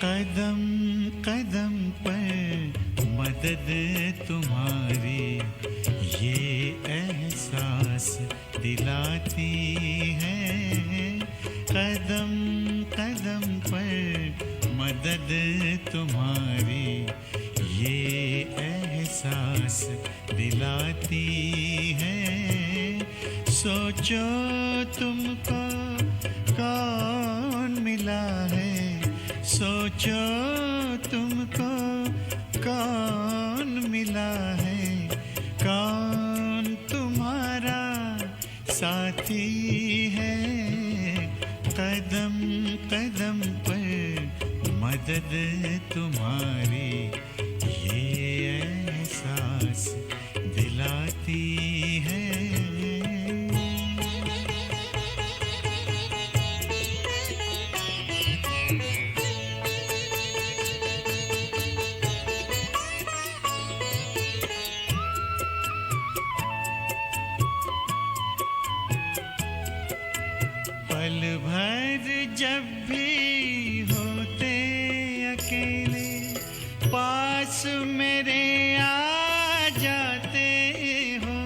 कदम कदम पर मदद तुम्हारी ये एहसास दिलाती है। कदम कदम पर मदद तुम्हारी ये एहसास दिलाती है। सोचो तुमको कौन मिला है, सोचो तुमको कौन मिला है, कौन तुम्हारा साथी है। कदम कदम पर मदद तुम्हारी ये एहसास दिलाती है। पल भर जब भी होते अकेले पास मेरे आ जाते हो।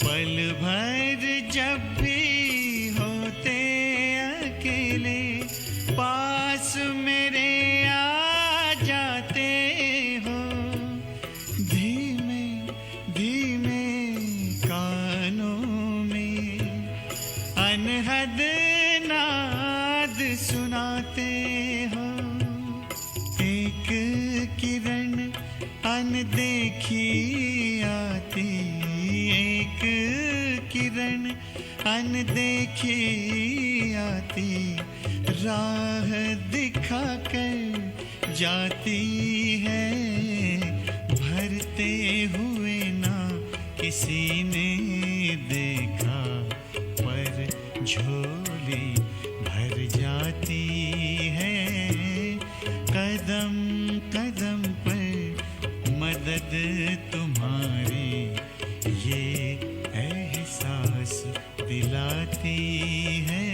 पल भर जब भी होते अकेले पास मेरे आ जाते हो। धीमे धीमे कानों में अनहद नाद सुनाते हो। एक किरण अनदेखी आती, एक किरण अनदेखी आती, राह दिखाकर जाती है। भरते हुए ना किसी ने देखा पर झोली भर जाती है। कदम कदम पर मदद तुम्हारी ये एहसास दिलाती है।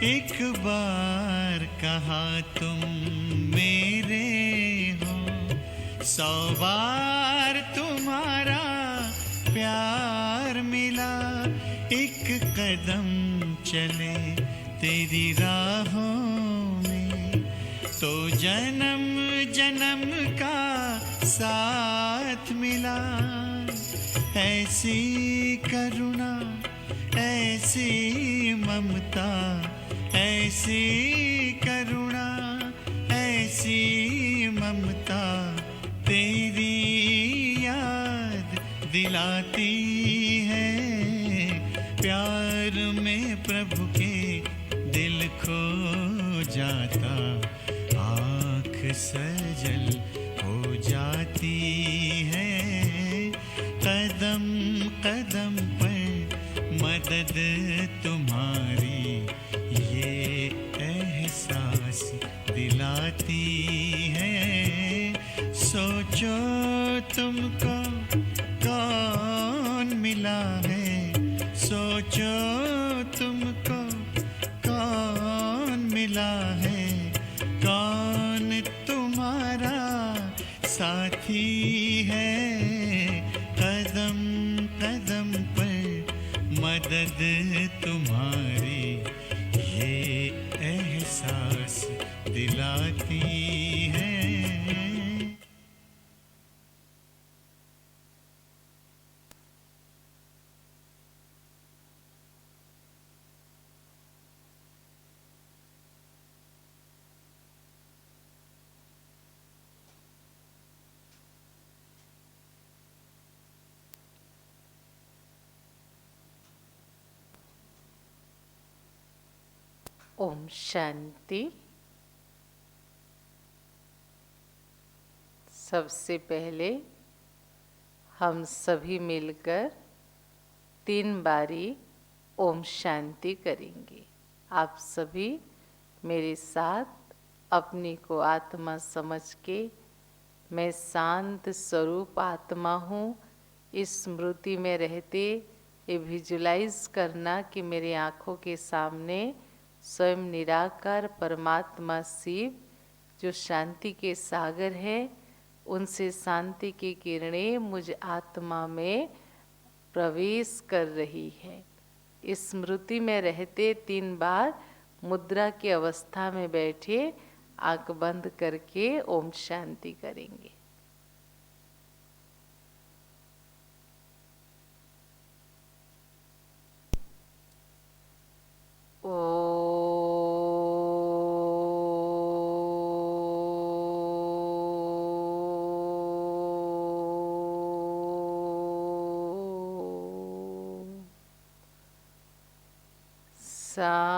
एक बार कहा तुम मेरे हो, 100 बार तुम्हारा प्यार मिला। एक कदम चले तेरी राहों में तो जन्म जन्म का साथ मिला। ऐसी करुणा ऐसी ममता, ऐसी करुणा ऐसी ममता तेरी याद दिलाती है। प्यार में प्रभु के दिल खो जाता, आँख सजल हो जाती है। कदम कदम पर मदद तुम्हारी ये एहसास दिलाती है। सोचो तुमको कौन मिला है, सोचो तुमको कौन मिला है, कौन तुम्हारा साथी है। कदम कदम पर मदद तुम्हारी ये एहसास दिलाती है। ओम शांति। सबसे पहले हम सभी मिलकर 3 बारी ओम शांति करेंगे। आप सभी मेरे साथ अपने को आत्मा समझ के मैं शांत स्वरूप आत्मा हूँ, इस स्मृति में रहते ये विजुलाइज करना कि मेरे आँखों के सामने स्वयं निराकार परमात्मा शिव जो शांति के सागर है, उनसे शांति की किरणें मुझ आत्मा में प्रवेश कर रही है। इस स्मृति में रहते 3 बार मुद्रा की अवस्था में बैठे आंख बंद करके ओम शांति करेंगे। शांति।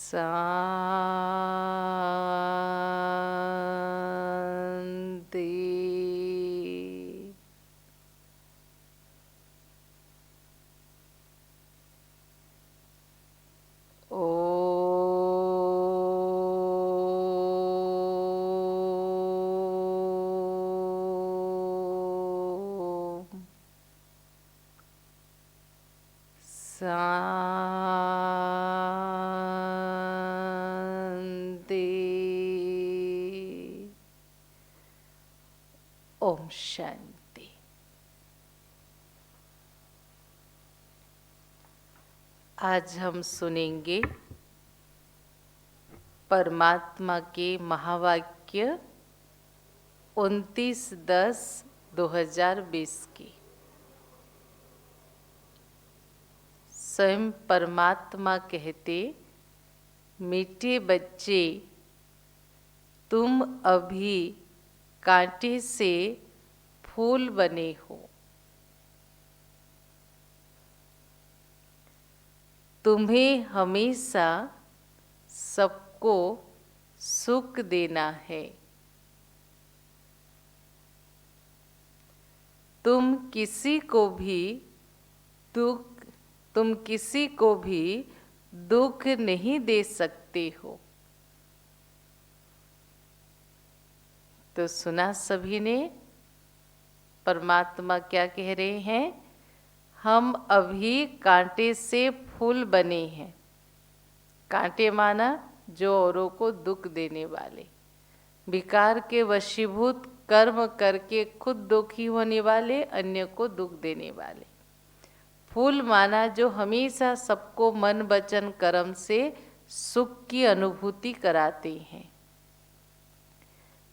शांति। शांति। ओम शांति। आज हम सुनेंगे परमात्मा के महावाक्य 29/10/2020 की। स्वयं परमात्मा कहते, मीठे बच्चे तुम अभी कांटे से फूल बने हो। तुम्हें हमेशा सबको सुख देना है। तुम किसी को भी दुख नहीं दे सकते हो। तो सुना सभी ने, परमात्मा क्या कह रहे हैं? हम अभी कांटे से फूल बने हैं। कांटे माना जो औरों को दुख देने वाले, विकार के वशीभूत कर्म करके खुद दुखी होने वाले, अन्य को दुख देने वाले। फूल माना जो हमेशा सबको मन वचन कर्म से सुख की अनुभूति कराते हैं।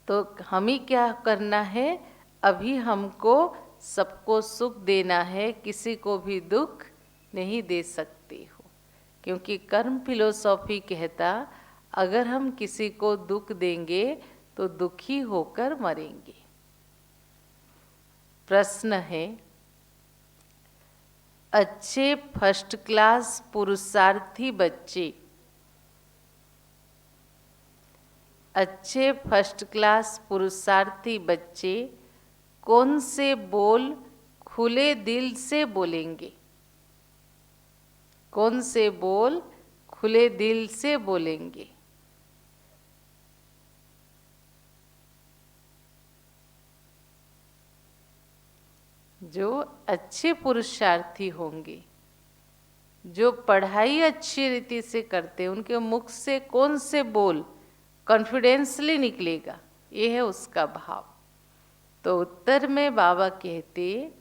तो हमें क्या करना है? अभी हमको सबको सुख देना है, किसी को भी दुख नहीं दे सकते हो। क्योंकि कर्म फिलोसॉफी कहता, अगर हम किसी को दुख देंगे तो दुखी होकर मरेंगे। प्रश्न है, अच्छे फर्स्ट क्लास पुरुषार्थी बच्चे, अच्छे फर्स्ट क्लास पुरुषार्थी बच्चे कौन से बोल खुले दिल से बोलेंगे? कौन से बोल खुले दिल से बोलेंगे? जो अच्छे पुरुषार्थी होंगे, जो पढ़ाई अच्छी रीति से करते, उनके मुख से कौन से बोल कॉन्फिडेंसली निकलेगा, ये है उसका भाव। तो उत्तर में बाबा कहते,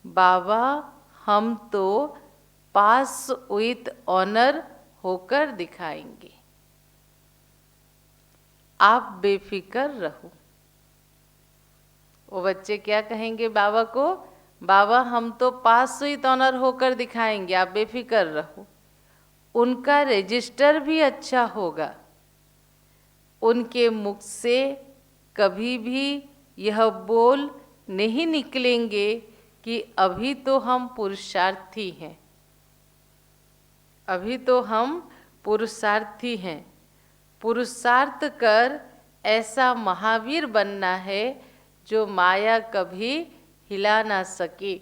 बाबा हम तो पास विथ ऑनर होकर दिखाएंगे, आप बेफिक्र रहो। वो बच्चे क्या कहेंगे बाबा को? बाबा हम तो पास विथ ऑनर होकर दिखाएंगे, आप बेफिक्र रहो। उनका रजिस्टर भी अच्छा होगा, उनके मुख से कभी भी यह बोल नहीं निकलेंगे कि अभी तो हम पुरुषार्थी हैं, अभी तो हम पुरुषार्थी हैं। पुरुषार्थ कर ऐसा महावीर बनना है जो माया कभी हिला ना सके।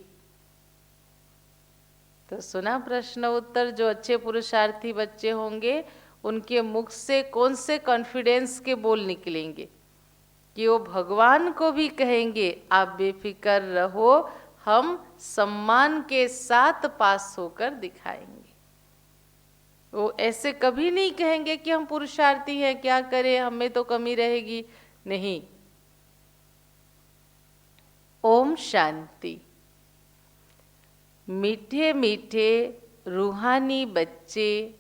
तो सुना प्रश्न उत्तर। जो अच्छे पुरुषार्थी बच्चे होंगे उनके मुख से कौन से कॉन्फिडेंस के बोल निकलेंगे कि वो भगवान को भी कहेंगे आप बेफिक्र रहो, हम सम्मान के साथ पास होकर दिखाएंगे। वो ऐसे कभी नहीं कहेंगे कि हम पुरुषार्थी हैं, क्या करें, हमें तो कमी रहेगी। नहीं। ओम शांति। मीठे मीठे रूहानी बच्चे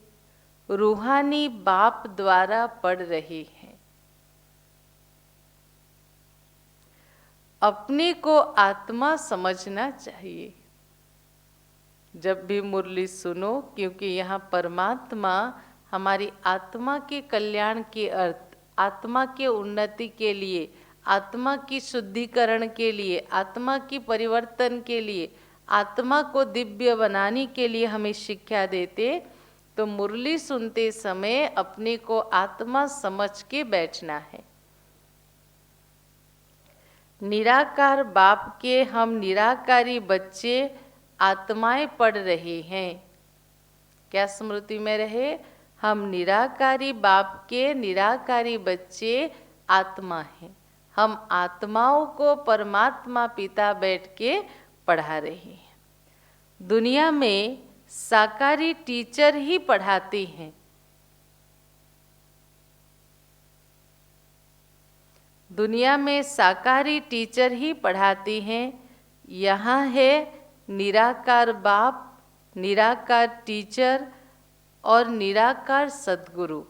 रूहानी बाप द्वारा पढ़ रहे हैं। अपने को आत्मा समझना चाहिए जब भी मुरली सुनो, क्योंकि यहाँ परमात्मा हमारी आत्मा के कल्याण के अर्थ, आत्मा के उन्नति के लिए, आत्मा की शुद्धिकरण के लिए, आत्मा की परिवर्तन के लिए, आत्मा को दिव्य बनाने के लिए हमें शिक्षा देते। तो मुरली सुनते समय अपने को आत्मा समझ के बैठना है। निराकार बाप के हम निराकारी बच्चे आत्माएं पढ़ रहे हैं। क्या स्मृति में रहे? हम निराकारी बाप के निराकारी बच्चे आत्मा हैं। हम आत्माओं को परमात्मा पिता बैठ के पढ़ा रहे हैं। दुनिया में साकारी टीचर ही पढ़ाते हैं। दुनिया में साकारी टीचर ही पढ़ाते हैं। यहाँ है निराकार बाप, निराकार टीचर और निराकार सद्गुरु।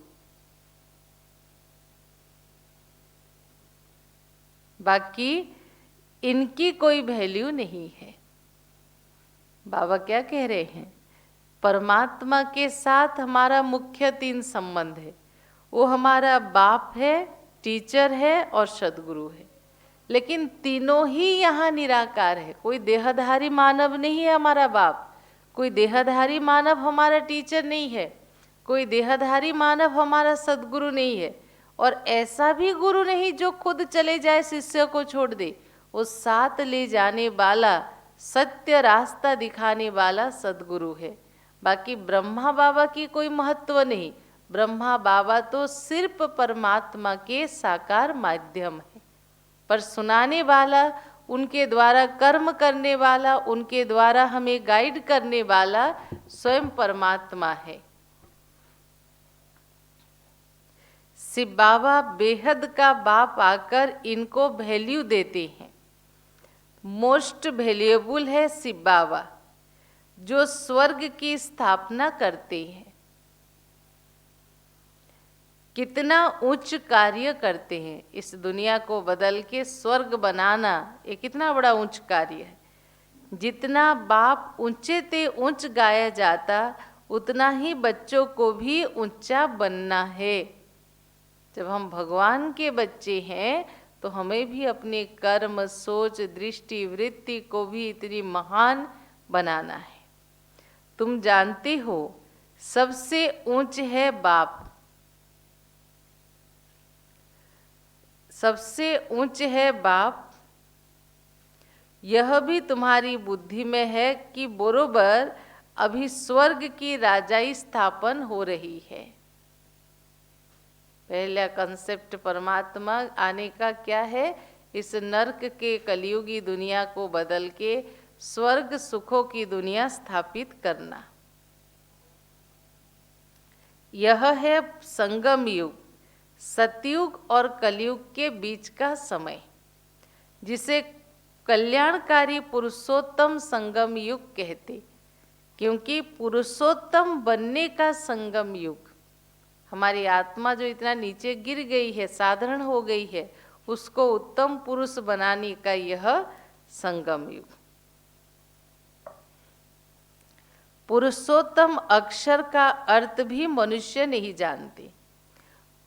बाकी इनकी कोई वैल्यू नहीं है। बाबा क्या कह रहे हैं? परमात्मा के साथ हमारा मुख्य 3 संबंध है। वो हमारा बाप है, टीचर है और सद्गुरु है। लेकिन तीनों ही यहाँ निराकार है। कोई देहधारी मानव नहीं है हमारा बाप, कोई देहधारी मानव हमारा टीचर नहीं है, कोई देहधारी मानव हमारा सद्गुरु नहीं है। और ऐसा भी गुरु नहीं जो खुद चले जाए शिष्य को छोड़ दे। वो साथ ले जाने वाला, सत्य रास्ता दिखाने वाला सद्गुरु है। बाकी ब्रह्मा बाबा की कोई महत्व नहीं। ब्रह्मा बाबा तो सिर्फ परमात्मा के साकार माध्यम है, पर सुनाने वाला, उनके द्वारा कर्म करने वाला, उनके द्वारा हमें गाइड करने वाला स्वयं परमात्मा है। शिव बाबा बेहद का बाप आकर इनको वैल्यू देते हैं। मोस्ट वैल्यूएबल है शिव बाबा, जो स्वर्ग की स्थापना करते हैं। कितना उच्च कार्य करते हैं। इस दुनिया को बदल के स्वर्ग बनाना ये कितना बड़ा उच्च कार्य है। जितना बाप ऊंचे ते ऊंच गाया जाता, उतना ही बच्चों को भी ऊंचा बनना है। जब हम भगवान के बच्चे हैं तो हमें भी अपने कर्म, सोच, दृष्टि, वृत्ति को भी इतनी महान बनाना है। तुम जानते हो सबसे ऊंच है बाप, सबसे ऊंच है बाप। यह भी तुम्हारी बुद्धि में है कि बरोबर अभी स्वर्ग की राजाई स्थापन हो रही है। पहला कंसेप्ट परमात्मा आने का क्या है? इस नर्क के कलयुगी दुनिया को बदल के स्वर्ग सुखों की दुनिया स्थापित करना। यह है संगम युग, सतयुग और कलयुग के बीच का समय, जिसे कल्याणकारी पुरुषोत्तम संगम युग कहते। क्योंकि पुरुषोत्तम बनने का संगम युग, हमारी आत्मा जो इतना नीचे गिर गई है, साधारण हो गई है, उसको उत्तम पुरुष बनाने का यह संगम युग। पुरुषोत्तम अक्षर का अर्थ भी मनुष्य नहीं जानते।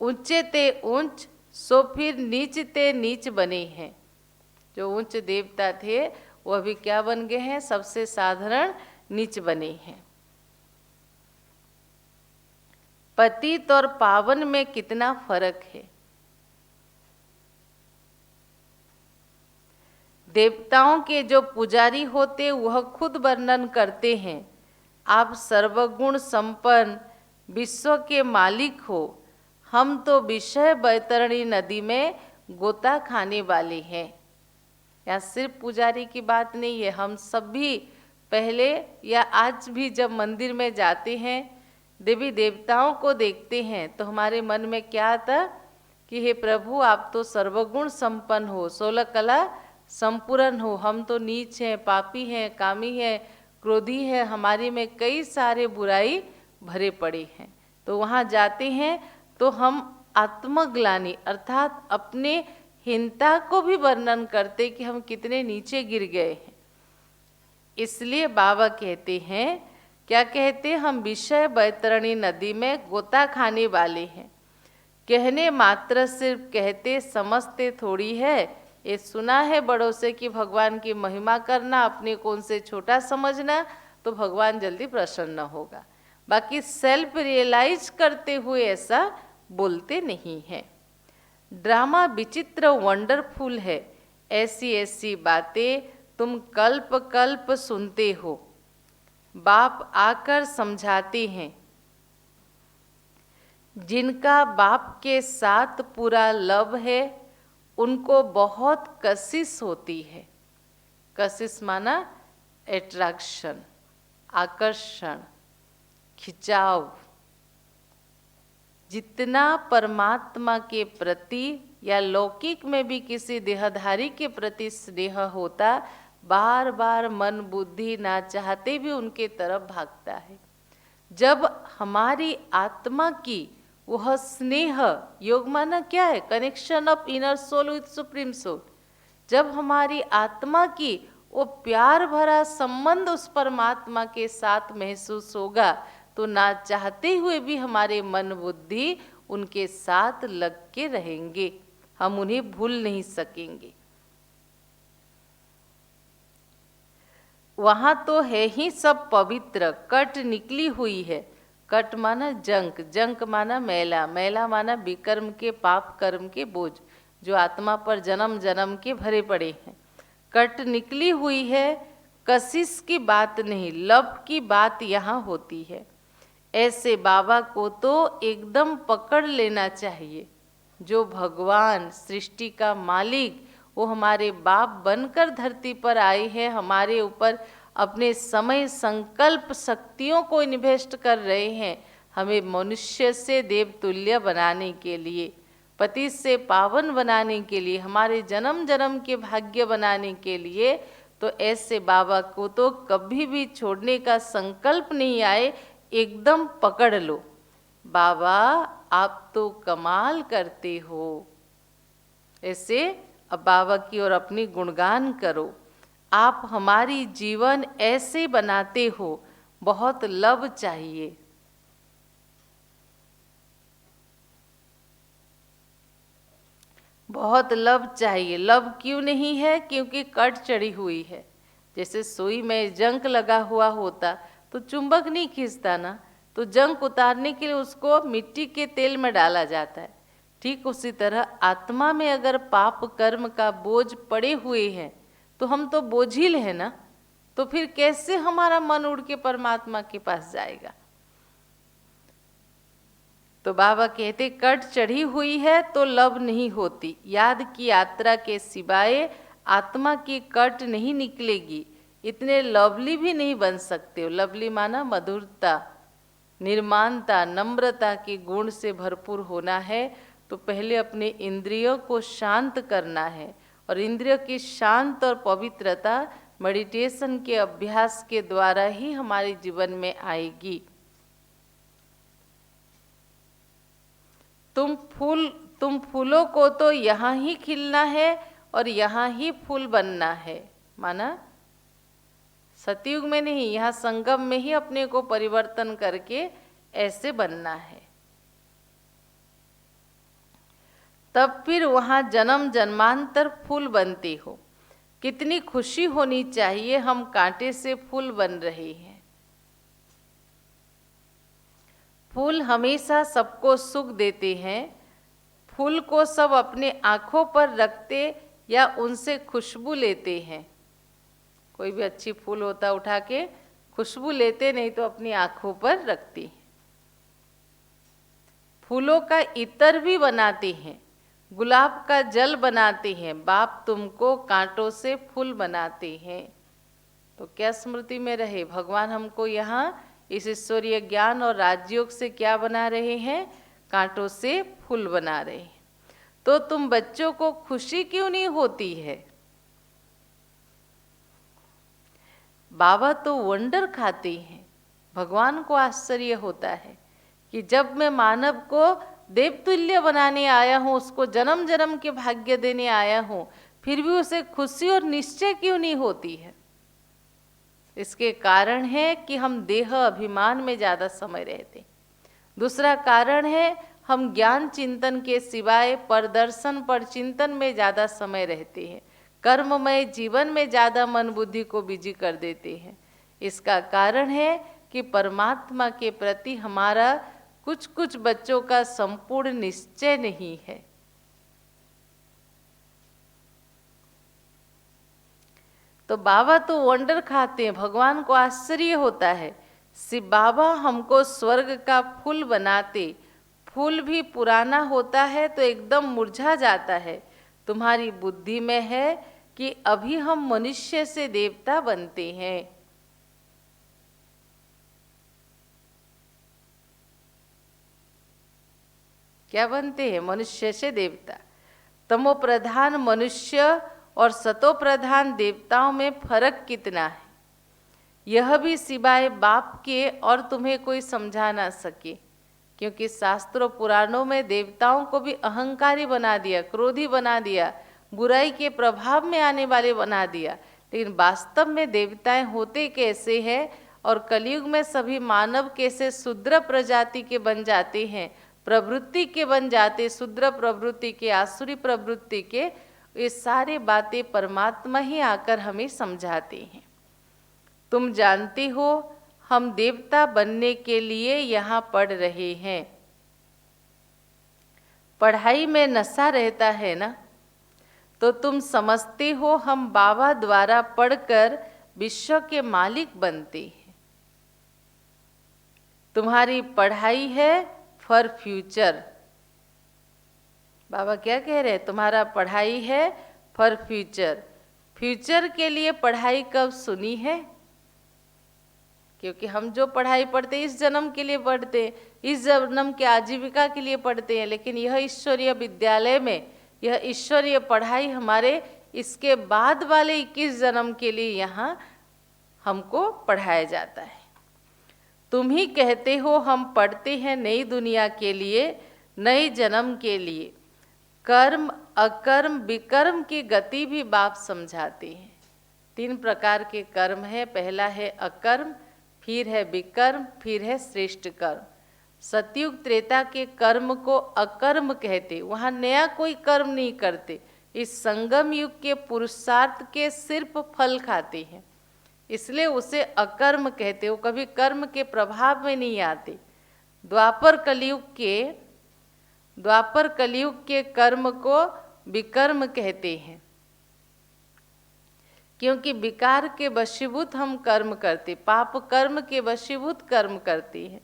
ऊंचे ते ऊंच सो फिर नीच ते नीच बने हैं। जो ऊंच देवता थे वह भी क्या बन गए हैं? सबसे साधारण नीच बने हैं। पतित और पावन में कितना फर्क है। देवताओं के जो पुजारी होते वह खुद वर्णन करते हैं, आप सर्वगुण संपन्न विश्व के मालिक हो, हम तो विषय बैतरणी नदी में गोता खाने वाले हैं। यहाँ सिर्फ पुजारी की बात नहीं है, हम सभी पहले या आज भी जब मंदिर में जाते हैं, देवी देवताओं को देखते हैं तो हमारे मन में क्या आता कि हे प्रभु, आप तो सर्वगुण संपन्न हो, 16 कला संपूर्ण हो, हम तो नीच हैं, पापी हैं, कामी हैं, क्रोधी है, हमारी में कई सारे बुराई भरे पड़े हैं। तो वहाँ जाते हैं तो हम आत्मग्लानि अर्थात अपने हीनता को भी वर्णन करते कि हम कितने नीचे गिर गए हैं। इसलिए बाबा कहते हैं, क्या कहते हैं? हम विषय बैतरणी नदी में गोता खाने वाले हैं। कहने मात्र सिर्फ कहते, समझते थोड़ी है। ये सुना है बड़ों से कि भगवान की महिमा करना, अपने को उनसे छोटा समझना, तो भगवान जल्दी प्रसन्न होगा। बाकी सेल्फ रियलाइज करते हुए ऐसा बोलते नहीं है। ड्रामा विचित्र वंडरफुल है, ऐसी ऐसी बातें तुम कल्प कल्प सुनते हो। बाप आकर समझाते हैं, जिनका बाप के साथ पूरा लव है उनको बहुत कशिश होती है। कशिश माना एट्रैक्शन, आकर्षण, खिंचाव। जितना परमात्मा के प्रति या लौकिक में भी किसी देहधारी के प्रति स्नेह होता, बार बार मन बुद्धि ना चाहते भी उनके तरफ भागता है। जब हमारी आत्मा की वह स्नेह, योग माना क्या है? Connection of inner soul with supreme soul. जब हमारी आत्मा की वो प्यार भरा संबंध उस परमात्मा के साथ महसूस होगा तो ना चाहते हुए भी हमारे मन बुद्धि उनके साथ लग के रहेंगे, हम उन्हें भूल नहीं सकेंगे। वहां तो है ही सब पवित्र, कट निकली हुई है। कट माना जंक, जंक माना मैला, मैला माना विकर्म के पाप कर्म के बोझ जो आत्मा पर जन्म जन्म के भरे पड़े हैं। कट निकली हुई है, कशिश की बात नहीं, लव की बात यहाँ होती है। ऐसे बाबा को तो एकदम पकड़ लेना चाहिए। जो भगवान सृष्टि का मालिक, वो हमारे बाप बनकर धरती पर आए हैं, हमारे ऊपर अपने समय संकल्प शक्तियों को इन्वेस्ट कर रहे हैं, हमें मनुष्य से देवतुल्य बनाने के लिए, पति से पावन बनाने के लिए, हमारे जन्म जन्म के भाग्य बनाने के लिए। तो ऐसे बाबा को तो कभी भी छोड़ने का संकल्प नहीं आए, एकदम पकड़ लो। बाबा आप तो कमाल करते हो। ऐसे अब बाबा की ओर अपनी गुणगान करो। आप हमारी जीवन ऐसे बनाते हो, बहुत लव चाहिए। बहुत लव चाहिए। लव क्यों नहीं है? क्योंकि कट चढ़ी हुई है। जैसे सुई में जंक लगा हुआ होता तो चुंबक नहीं खींचता ना, तो जंक उतारने के लिए उसको मिट्टी के तेल में डाला जाता है। ठीक उसी तरह आत्मा में अगर पाप कर्म का बोझ पड़े हुए हैं तो हम तो बोझिल है ना, तो फिर कैसे हमारा मन उड़ के परमात्मा के पास जाएगा? तो बाबा कहते कट चढ़ी हुई है तो लव नहीं होती। याद की यात्रा के सिवाय आत्मा की कट नहीं निकलेगी। इतने लवली भी नहीं बन सकते हो। लवली माना मधुरता, निर्माणता, नम्रता के गुण से भरपूर होना है। तो पहले अपने इंद्रियों को शांत करना है, और इंद्रियों की शांत और पवित्रता मेडिटेशन के अभ्यास के द्वारा ही हमारे जीवन में आएगी। तुम फूलों को तो यहाँ ही खिलना है और यहाँ ही फूल बनना है। माना सतयुग में नहीं, यहाँ संगम में ही अपने को परिवर्तन करके ऐसे बनना है। तब फिर वहाँ जन्म जन्मांतर फूल बनते हो। कितनी खुशी होनी चाहिए, हम कांटे से फूल बन रहे हैं। फूल हमेशा सबको सुख देते हैं। फूल को सब अपने आँखों पर रखते या उनसे खुशबू लेते हैं। कोई भी अच्छी फूल होता उठा के खुशबू लेते, नहीं तो अपनी आँखों पर रखते हैं। फूलों का इत्र भी बनाते हैं, गुलाब का जल बनाते हैं। बाप तुमको कांटों से फूल बनाते हैं। तो क्या स्मृति में रहे, भगवान हमको यहाँ इस ईश्वरीय ज्ञान और राजयोग से क्या बना रहे हैं, कांटों से फूल बना रहे हैं। तो तुम बच्चों को खुशी क्यों नहीं होती है? बाबा तो वंडर खाते हैं। भगवान को आश्चर्य होता है कि जब मैं मानव को देवतुल्य बनाने आया हूँ, उसको जन्म जन्म के भाग्य देने आया हूँ, फिर भी उसे खुशी और निश्चय क्यों नहीं होती है? इसके कारण है कि हम देह अभिमान में ज़्यादा समय रहते। दूसरा कारण है हम ज्ञान चिंतन के सिवाय प्रदर्शन पर चिंतन में ज़्यादा समय रहते हैं। कर्ममय जीवन में ज़्यादा मन बुद्धि को बिजी कर देते हैं। इसका कारण है कि परमात्मा के प्रति हमारा कुछ कुछ बच्चों का संपूर्ण निश्चय नहीं है। तो बाबा तो वंडर खाते हैं, भगवान को आश्चर्य होता है। शिव बाबा हमको स्वर्ग का फूल बनाते। फूल भी पुराना होता है तो एकदम मुरझा जाता है। तुम्हारी बुद्धि में है कि अभी हम मनुष्य से देवता बनते हैं। क्या बनते हैं? मनुष्य से देवता। तमो प्रधान मनुष्य और सतो प्रधान देवताओं में फर्क कितना है, यह भी सिवाय बाप के और तुम्हें कोई समझा ना सके। क्योंकि शास्त्रों पुराणों में देवताओं को भी अहंकारी बना दिया, क्रोधी बना दिया, बुराई के प्रभाव में आने वाले बना दिया। लेकिन वास्तव में देवताएं होते कैसे हैं और कलयुग में सभी मानव कैसे शूद्र प्रजाति के बन जाते हैं, प्रवृत्ति के बन जाते, शूद्र प्रवृत्ति के, आसुरी प्रवृत्ति के, ये सारी बातें परमात्मा ही आकर हमें समझाते हैं। तुम जानते हो हम देवता बनने के लिए यहाँ पढ़ रहे हैं। पढ़ाई में नशा रहता है ना, तो तुम समझते हो हम बाबा द्वारा पढ़कर विश्व के मालिक बनते हैं। तुम्हारी पढ़ाई है फॉर फ्यूचर। बाबा क्या कह रहे हैं? तुम्हारा पढ़ाई है फॉर फ्यूचर। फ्यूचर के लिए पढ़ाई कब सुनी है? क्योंकि हम जो पढ़ाई पढ़ते हैं इस जन्म के लिए पढ़ते हैं, इस जन्म के आजीविका के लिए पढ़ते हैं। लेकिन यह ईश्वरीय विद्यालय में यह ईश्वरीय पढ़ाई हमारे इसके बाद वाले 21 जन्म के लिए यहाँ हमको पढ़ाया जाता है। तुम ही कहते हो हम पढ़ते हैं नई दुनिया के लिए, नए जन्म के लिए। कर्म अकर्म विकर्म की गति भी बाप समझाते हैं। 3 प्रकार के कर्म है। पहला है अकर्म, फिर है विकर्म, फिर है श्रेष्ठ कर्म। सतयुग त्रेता के कर्म को अकर्म कहते, वहाँ नया कोई कर्म नहीं करते। इस संगम युग के पुरुषार्थ के सिर्फ फल खाते हैं, इसलिए उसे अकर्म कहते। वो कभी कर्म के प्रभाव में नहीं आते। द्वापर कलयुग के कर्म को विकर्म कहते हैं, क्योंकि विकार के वशीभूत हम कर्म करते, पाप कर्म के वशीभूत कर्म करते हैं।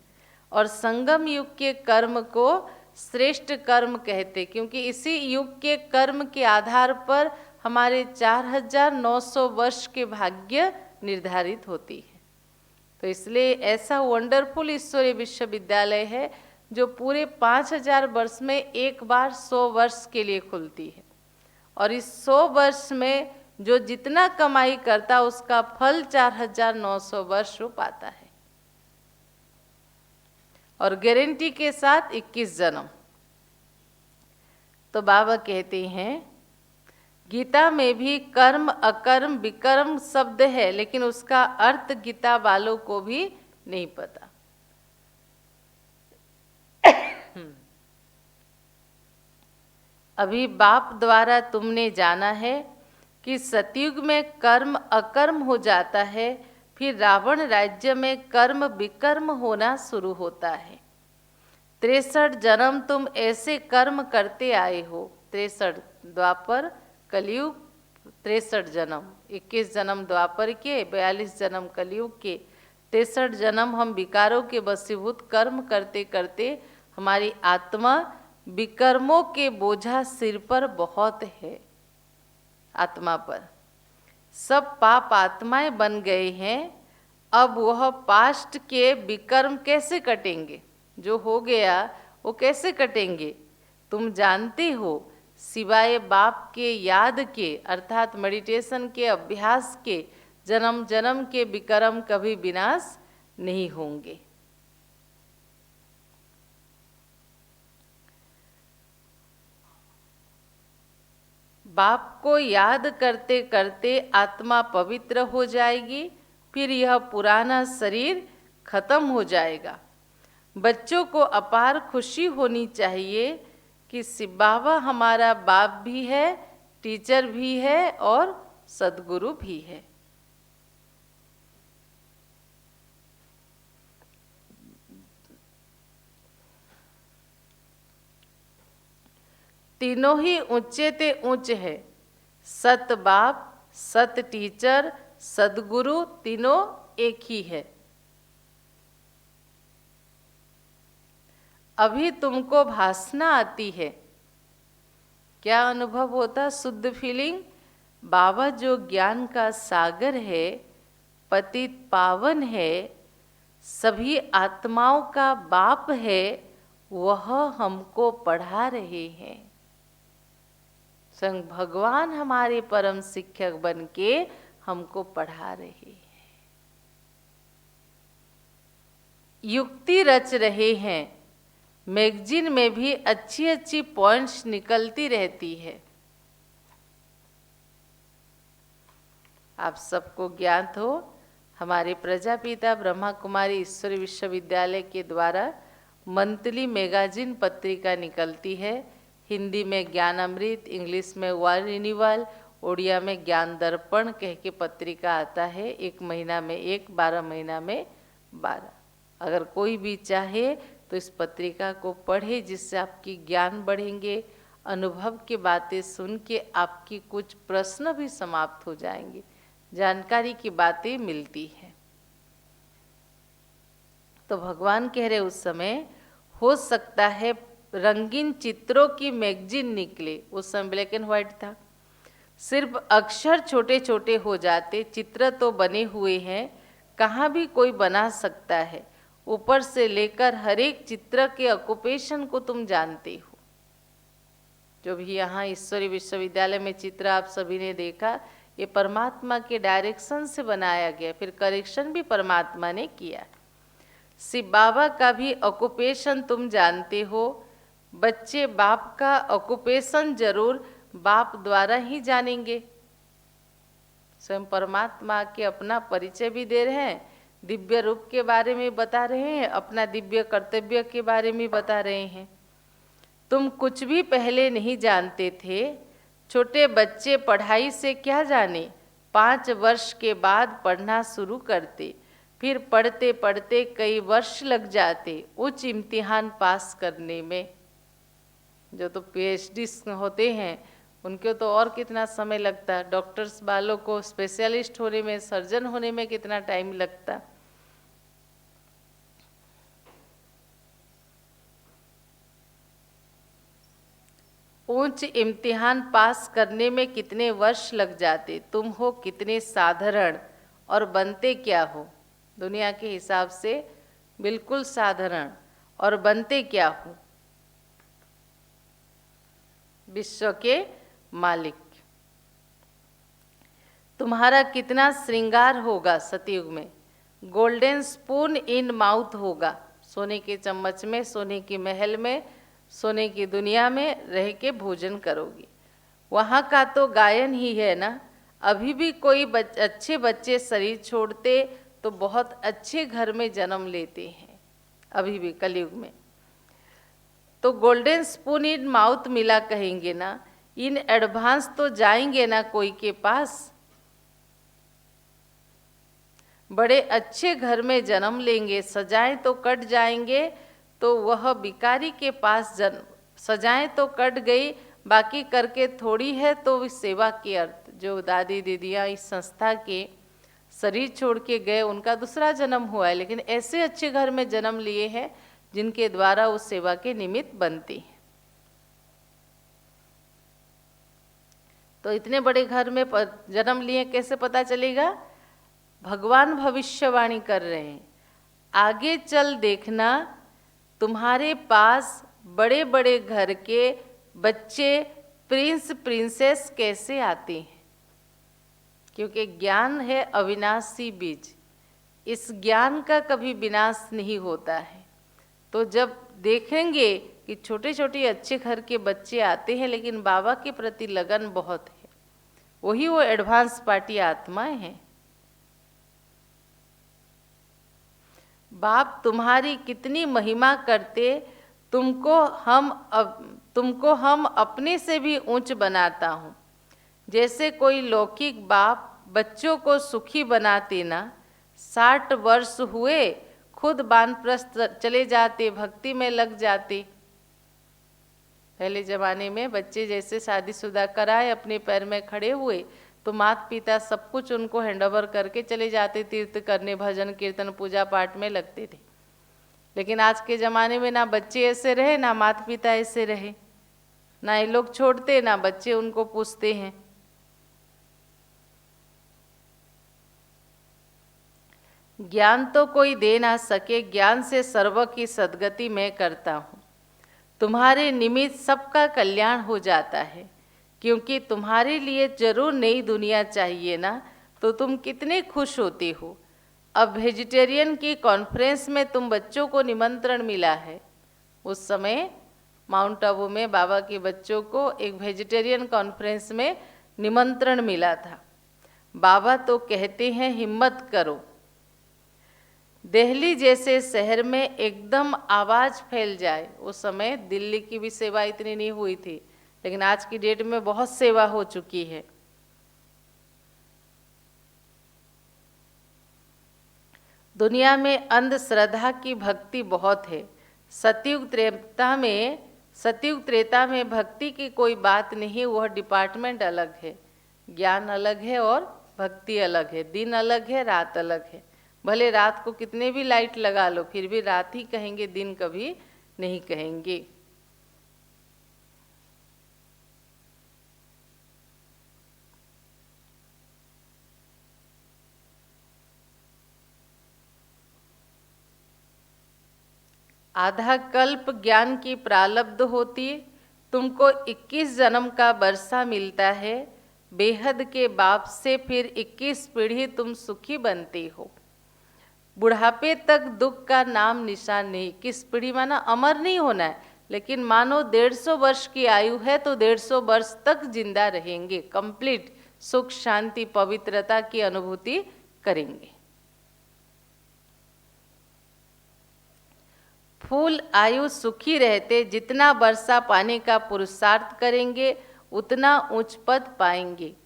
और संगम युग के कर्म को श्रेष्ठ कर्म कहते, क्योंकि इसी युग के कर्म के आधार पर हमारे 4900 वर्ष के भाग्य निर्धारित होती है। तो इसलिए ऐसा वंडरफुल ईश्वरीय विश्वविद्यालय है जो पूरे 5000 वर्ष में एक बार 100 वर्ष के लिए खुलती है। और इस 100 वर्ष में जो जितना कमाई करता उसका फल 4900 वर्ष हो पाता है, और गारंटी के साथ 21 जन्म। तो बाबा कहते हैं गीता में भी कर्म अकर्म विकर्म शब्द है, लेकिन उसका अर्थ गीता वालों को भी नहीं पता। अभी बाप द्वारा तुमने जाना है कि सतयुग में कर्म अकर्म हो जाता है, फिर रावण राज्य में कर्म विकर्म होना शुरू होता है। 63 जन्म तुम ऐसे कर्म करते आए हो। 63 द्वापर कलयुग, 63 जन्म, 21 जन्म द्वापर के, 42 जन्म कलयुग के, 63 जन्म हम विकारों के वशीभूत कर्म करते करते हमारी आत्मा विकर्मों के बोझा सिर पर बहुत है। आत्मा पर सब पाप आत्माएं बन गए हैं। अब वह पास्ट के विकर्म कैसे कटेंगे? जो हो गया वो कैसे कटेंगे? तुम जानते हो, सिवाय बाप के याद के अर्थात मेडिटेशन के अभ्यास के जन्म जन्म के विकर्म कभी विनाश नहीं होंगे। बाप को याद करते करते आत्मा पवित्र हो जाएगी, फिर यह पुराना शरीर खत्म हो जाएगा। बच्चों को अपार खुशी होनी चाहिए कि शिव बाबा हमारा बाप भी है, टीचर भी है और सद्गुरु भी है। तीनों ही ऊंचे ते ऊंच है। सत बाप, सत टीचर, सदगुरु, तीनों एक ही है। अभी तुमको भासना आती है, क्या अनुभव होता? शुद्ध फीलिंग। बाबा जो ज्ञान का सागर है, पतित पावन है, सभी आत्माओं का बाप है, वह हमको पढ़ा रहे हैं। स्वयं भगवान हमारे परम शिक्षक बन के हमको पढ़ा रहे हैं, युक्ति रच रहे हैं। मैगजीन में भी अच्छी अच्छी पॉइंट्स निकलती रहती है। आप सबको ज्ञात हो, हमारे प्रजापिता ब्रह्मा कुमारी ईश्वरी विश्वविद्यालय के द्वारा मंथली मैगजीन पत्रिका निकलती है। हिंदी में ज्ञान अमृत, इंग्लिश में वर्ल्ड रिन्यूअल, उड़िया में ज्ञान दर्पण कह के पत्रिका आता है। 1 महीना में 1, 12 महीना में 12। अगर कोई भी चाहे तो इस पत्रिका को पढ़े, जिससे आपकी ज्ञान बढ़ेंगे। अनुभव की बातें सुन के आपकी कुछ प्रश्न भी समाप्त हो जाएंगे, जानकारी की बातें मिलती है। तो भगवान कह रहे उस समय हो सकता है रंगीन चित्रों की मैगजीन निकले। उस समय ब्लैक एंड व्हाइट था, सिर्फ अक्षर छोटे छोटे हो जाते। चित्र तो बने हुए हैं, कहाँ भी कोई बना सकता है। ऊपर से लेकर हर एक चित्र के ऑक्यूपेशन को तुम जानते हो। जो भी यहाँ ईश्वरी विश्वविद्यालय में चित्र आप सभी ने देखा, ये परमात्मा के डायरेक्शन से बनाया गया, फिर करेक्शन भी परमात्मा ने किया। शिव बाबा का भी ऑक्यूपेशन तुम जानते हो। बच्चे बाप का ऑक्यूपेशन जरूर बाप द्वारा ही जानेंगे। स्वयं परमात्मा के अपना परिचय भी दे रहे हैं, दिव्य रूप के बारे में बता रहे हैं, अपना दिव्य कर्तव्य के बारे में बता रहे हैं। तुम कुछ भी पहले नहीं जानते थे। छोटे बच्चे पढ़ाई से क्या जाने, 5 वर्ष के बाद पढ़ना शुरू करते, फिर पढ़ते पढ़ते कई वर्ष लग जाते उच्च इम्तिहान पास करने में। जो तो PhD होते हैं उनको तो और कितना समय लगता। डॉक्टर्स वालों को स्पेशलिस्ट होने में, सर्जन होने में कितना टाइम लगता। उच्च इम्तिहान पास करने में कितने वर्ष लग जाते। तुम हो कितने साधारण और बनते क्या हो? दुनिया के हिसाब से बिल्कुल साधारण, और बनते क्या हो? विश्व के मालिक। तुम्हारा कितना श्रृंगार होगा सतयुग में। गोल्डन स्पून इन माउथ होगा। सोने के चम्मच में, सोने के महल में, सोने की दुनिया में रह के भोजन करोगी। वहाँ का तो गायन ही है ना। अभी भी कोई अच्छे बच्चे शरीर छोड़ते तो बहुत अच्छे घर में जन्म लेते हैं। अभी भी कलयुग में तो गोल्डन स्पून इन माउथ मिला कहेंगे ना, इन एडवांस तो जाएंगे ना कोई के पास। बड़े अच्छे घर में जन्म लेंगे, सजाएं तो कट जाएंगे, तो वह भिखारी के पास जन्म, सजाएं तो कट गई बाकी करके थोड़ी है, तो इस सेवा के अर्थ। जो दादी दीदियाँ इस संस्था के शरीर छोड़ के गए, उनका दूसरा जन्म हुआ है, लेकिन ऐसे अच्छे घर में जन्म लिए हैं जिनके द्वारा उस सेवा के निमित्त बनती है। तो इतने बड़े घर में जन्म लिए कैसे पता चलेगा? भगवान भविष्यवाणी कर रहे हैं, आगे चल देखना तुम्हारे पास बड़े बड़े घर के बच्चे प्रिंस प्रिंसेस कैसे आते हैं, क्योंकि ज्ञान है अविनाशी बीज, इस ज्ञान का कभी विनाश नहीं होता है। तो जब देखेंगे कि छोटे छोटे अच्छे घर के बच्चे आते हैं लेकिन बाबा के प्रति लगन बहुत है, वही वो एडवांस पार्टी आत्माएं हैं। बाप तुम्हारी कितनी महिमा करते, तुमको हम अपने से भी ऊंच बनाता हूँ। जैसे कोई लौकिक बाप बच्चों को सुखी बनाते ना, 60 वर्ष हुए खुद वानप्रस्थ चले जाते, भक्ति में लग जाते। पहले जमाने में बच्चे जैसे शादीशुदा कराए, अपने पैर में खड़े हुए, तो माता पिता सब कुछ उनको हैंडओवर करके चले जाते, तीर्थ करने, भजन कीर्तन पूजा पाठ में लगते थे। लेकिन आज के ज़माने में ना बच्चे ऐसे रहे, ना माता पिता ऐसे रहे, ना ये लोग छोड़ते, ना बच्चे उनको पूछते हैं। ज्ञान तो कोई दे ना सके, ज्ञान से सर्व की सद्गति मैं करता हूँ। तुम्हारे निमित्त सबका कल्याण हो जाता है, क्योंकि तुम्हारे लिए जरूर नई दुनिया चाहिए ना, तो तुम कितने खुश होते हो। अब वेजिटेरियन की कॉन्फ्रेंस में तुम बच्चों को निमंत्रण मिला है। उस समय माउंट आबू में बाबा के बच्चों को एक वेजिटेरियन कॉन्फ्रेंस में निमंत्रण मिला था। बाबा तो कहते हैं हिम्मत करो। दिल्ली जैसे शहर में एकदम आवाज़ फैल जाए, उस समय दिल्ली की भी सेवा इतनी नहीं हुई थी, लेकिन आज की डेट में बहुत सेवा हो चुकी है। दुनिया में अंधश्रद्धा की भक्ति बहुत है। सतयुग त्रेता में भक्ति की कोई बात नहीं, वह डिपार्टमेंट अलग है। ज्ञान अलग है और भक्ति अलग है, दिन अलग है, रात अलग है। भले रात को कितने भी लाइट लगा लो, फिर भी रात ही कहेंगे, दिन कभी नहीं कहेंगे। आधा कल्प ज्ञान की प्रारब्ध होती, तुमको 21 जन्म का बरसा मिलता है। बेहद के बाप से फिर 21 पीढ़ी तुम सुखी बनते हो। बुढ़ापे तक दुख का नाम निशान नहीं। किस पीढ़ी माना अमर नहीं होना है, लेकिन मानो 150 वर्ष की आयु है तो 150 वर्ष तक जिंदा रहेंगे, कंप्लीट सुख शांति पवित्रता की अनुभूति करेंगे। फूल आयु सुखी रहते, जितना वर्षा पाने का पुरुषार्थ करेंगे उतना उच्च पद पाएंगे।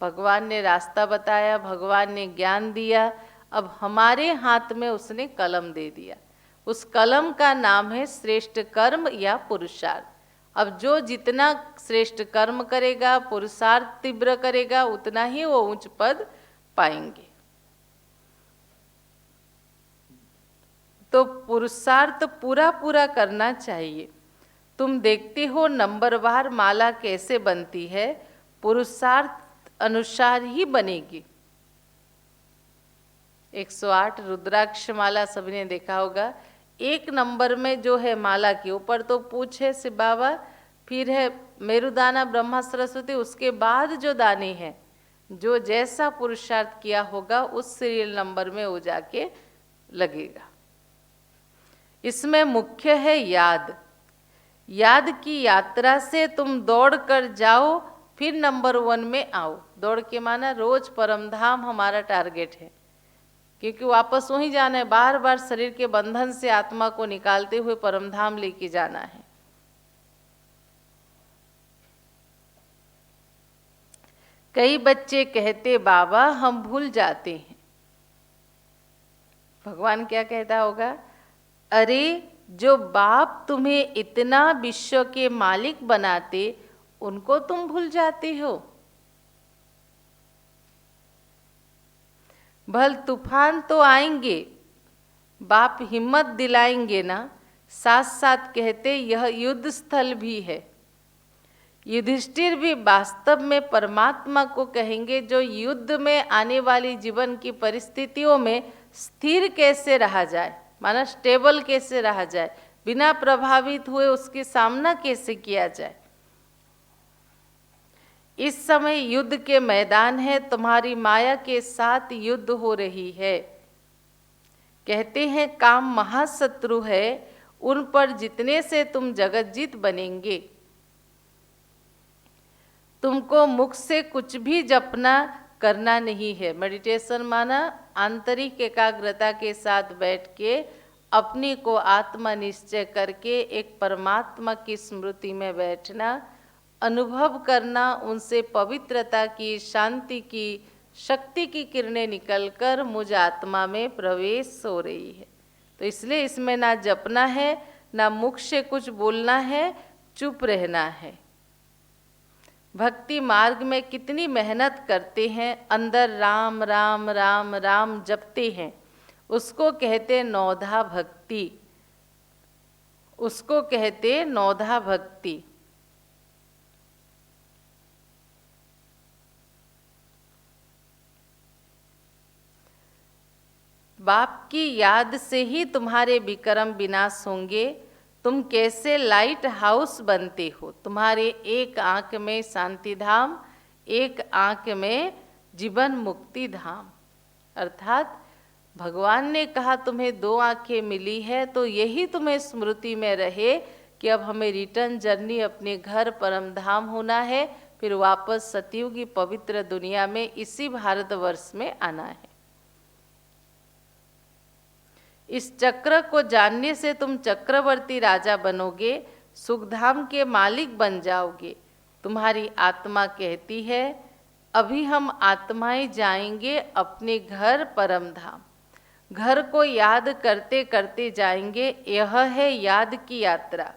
भगवान ने रास्ता बताया, भगवान ने ज्ञान दिया, अब हमारे हाथ में उसने कलम दे दिया। उस कलम का नाम है श्रेष्ठ कर्म या पुरुषार्थ। अब जो जितना श्रेष्ठ कर्म करेगा, पुरुषार्थ तीव्र करेगा, उतना ही वो उच्च पद पाएंगे। तो पुरुषार्थ पूरा पूरा करना चाहिए। तुम देखते हो नंबरवार माला कैसे बनती है, पुरुषार्थ अनुसार ही बनेगी। 108 रुद्राक्ष माला सबने देखा होगा। एक नंबर में जो है माला के ऊपर तो पूछ है शिव बाबा, फिर है मेरुदाना ब्रह्मा सरस्वती, उसके बाद जो दाने हैं, जो जैसा पुरुषार्थ किया होगा उस सीरियल नंबर में वो जाके लगेगा। इसमें मुख्य है याद। याद की यात्रा से तुम दौड़ कर जाओ, फिर नंबर 1 में आओ। दौड़ के माना रोज परमधाम हमारा टारगेट है। क्योंकि वापस वहीं जाना है, बार बार शरीर के बंधन से आत्मा को निकालते हुए परमधाम लेके जाना है। कई बच्चे कहते बाबा हम भूल जाते हैं। भगवान क्या कहता होगा, अरे जो बाप तुम्हें इतना विश्व के मालिक बनाते उनको तुम भूल जाते हो। भल तूफान तो आएंगे, बाप हिम्मत दिलाएंगे ना, साथ साथ कहते यह युद्ध स्थल भी है। युधिष्ठिर भी वास्तव में परमात्मा को कहेंगे जो युद्ध में आने वाली जीवन की परिस्थितियों में स्थिर कैसे रहा जाए, माना स्टेबल कैसे रहा जाए, बिना प्रभावित हुए उसके सामना कैसे किया जाए। इस समय युद्ध के मैदान है, तुम्हारी माया के साथ युद्ध हो रही है। कहते हैं काम महाशत्रु है, उन पर जितने से तुम जगतजीत बनेंगे। तुमको मुख से कुछ भी जपना करना नहीं है। मेडिटेशन माना आंतरिक एकाग्रता के साथ बैठ के अपने को आत्मा निश्चय करके एक परमात्मा की स्मृति में बैठना, अनुभव करना, उनसे पवित्रता की, शांति की, शक्ति की किरणें निकलकर मुझ आत्मा में प्रवेश हो रही है। तो इसलिए इसमें ना जपना है, ना मुख से कुछ बोलना है, चुप रहना है। भक्ति मार्ग में कितनी मेहनत करते हैं, अंदर राम राम राम राम जपते हैं, उसको कहते नौधा भक्ति, उसको कहते नौधा भक्ति। बाप की याद से ही तुम्हारे विक्रम विनाश होंगे। तुम कैसे लाइट हाउस बनते हो, तुम्हारे एक आंख में शांति धाम, एक आंख में जीवन मुक्ति धाम। अर्थात भगवान ने कहा तुम्हें दो आंखें मिली है, तो यही तुम्हें स्मृति में रहे कि अब हमें रिटर्न जर्नी अपने घर परम धाम होना है, फिर वापस सतयुग की पवित्र दुनिया में इसी भारतवर्ष में आना है। इस चक्र को जानने से तुम चक्रवर्ती राजा बनोगे, सुखधाम के मालिक बन जाओगे। तुम्हारी आत्मा कहती है अभी हम आत्माएं जाएंगे अपने घर परम धाम। घर को याद करते करते जाएंगे, यह है याद की यात्रा।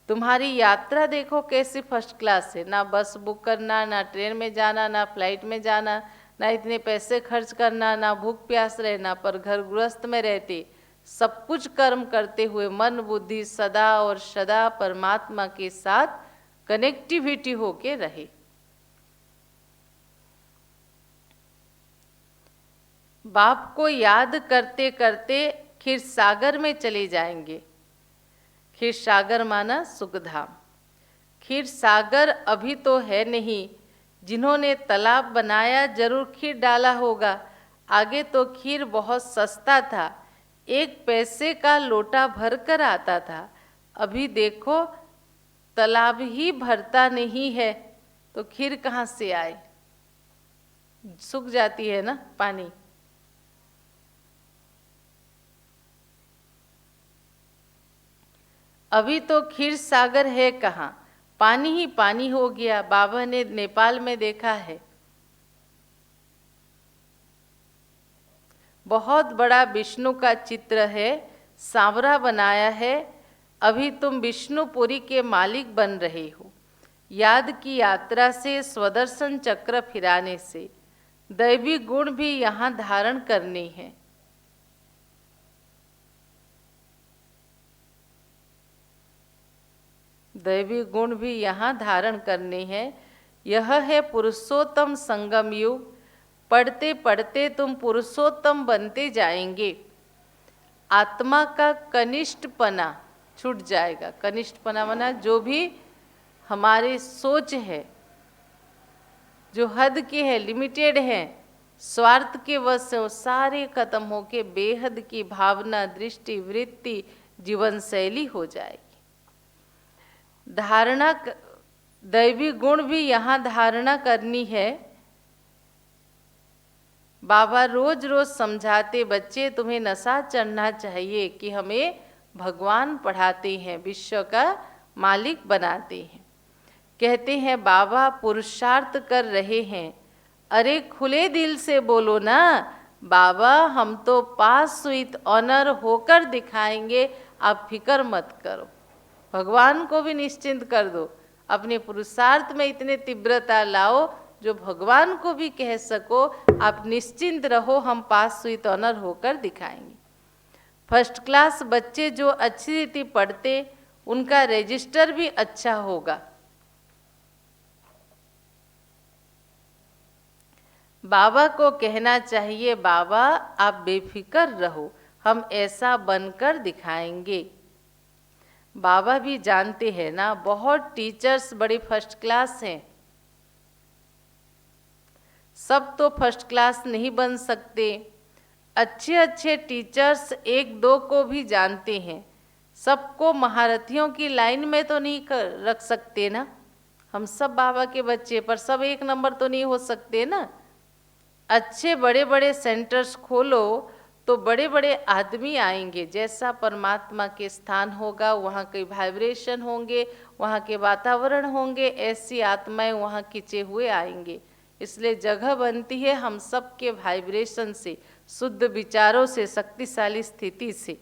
तुम्हारी यात्रा देखो कैसी फर्स्ट क्लास है, ना बस बुक करना, ना ट्रेन में जाना, ना फ्लाइट में जाना, ना इतने पैसे खर्च करना, ना भूख प्यास रहना, पर घर गृहस्थ में रहते सब कुछ कर्म करते हुए मन बुद्धि सदा और सदा परमात्मा के साथ कनेक्टिविटी होके रहे। बाप को याद करते करते खीर सागर में चले जाएंगे। खीर सागर माना सुखधाम। खीर सागर अभी तो है नहीं, जिन्होंने तालाब बनाया जरूर खीर डाला होगा। आगे तो खीर बहुत सस्ता था, 1 पैसे का लोटा भर कर आता था। अभी देखो तालाब ही भरता नहीं है तो खीर कहाँ से आए, सूख जाती है ना पानी। अभी तो खीर सागर है कहाँ, पानी ही पानी हो गया। बाबा ने नेपाल में देखा है, बहुत बड़ा विष्णु का चित्र है, सांवरा बनाया है। अभी तुम विष्णुपुरी के मालिक बन रहे हो। याद की यात्रा से, स्वदर्शन चक्र फिराने से दैवी गुण भी यहाँ धारण करने हैं। दैवी गुण भी यहाँ धारण करने हैं। यह है पुरुषोत्तम संगम युग। पढ़ते पढ़ते तुम पुरुषोत्तम बनते जाएंगे। आत्मा का कनिष्ठपना छूट जाएगा। कनिष्ठपना माना जो भी हमारी सोच है, जो हद के है, लिमिटेड है, स्वार्थ के वश से, वो सारे खत्म होके बेहद की भावना, दृष्टि, वृत्ति, जीवन शैली हो जाएगी। धारणा, दैवी गुण भी यहाँ धारणा करनी है। बाबा रोज रोज समझाते, बच्चे तुम्हें नशा चढ़ना चाहिए कि हमें भगवान पढ़ाते हैं, विश्व का मालिक बनाते हैं। कहते हैं बाबा पुरुषार्थ कर रहे हैं, अरे खुले दिल से बोलो ना, बाबा हम तो पास विद ऑनर होकर दिखाएंगे, आप फिक्र मत करो। भगवान को भी निश्चिंत कर दो, अपने पुरुषार्थ में इतने तीव्रता लाओ जो भगवान को भी कह सको, आप निश्चिंत रहो, हम पास विद ऑनर होकर दिखाएंगे। फर्स्ट क्लास बच्चे जो अच्छी रीति पढ़ते, उनका रजिस्टर भी अच्छा होगा। बाबा को कहना चाहिए, बाबा आप बेफिक्र रहो, हम ऐसा बनकर दिखाएंगे। बाबा भी जानते हैं ना, बहुत टीचर्स बड़ी फर्स्ट क्लास हैं, सब तो फर्स्ट क्लास नहीं बन सकते। अच्छे अच्छे टीचर्स एक दो को भी जानते हैं, सबको महारथियों की लाइन में तो नहीं रख सकते ना। हम सब बाबा के बच्चे, पर सब एक नंबर तो नहीं हो सकते ना। अच्छे बड़े बड़े सेंटर्स खोलो तो बड़े बड़े आदमी आएंगे, जैसा परमात्मा के स्थान होगा वहाँ के वाइब्रेशन होंगे, वहाँ के वातावरण होंगे, ऐसी आत्माएं वहाँ खिंचे हुए आएंगे। इसलिए जगह बनती है हम सब के वाइब्रेशन से, शुद्ध विचारों से, शक्तिशाली स्थिति से।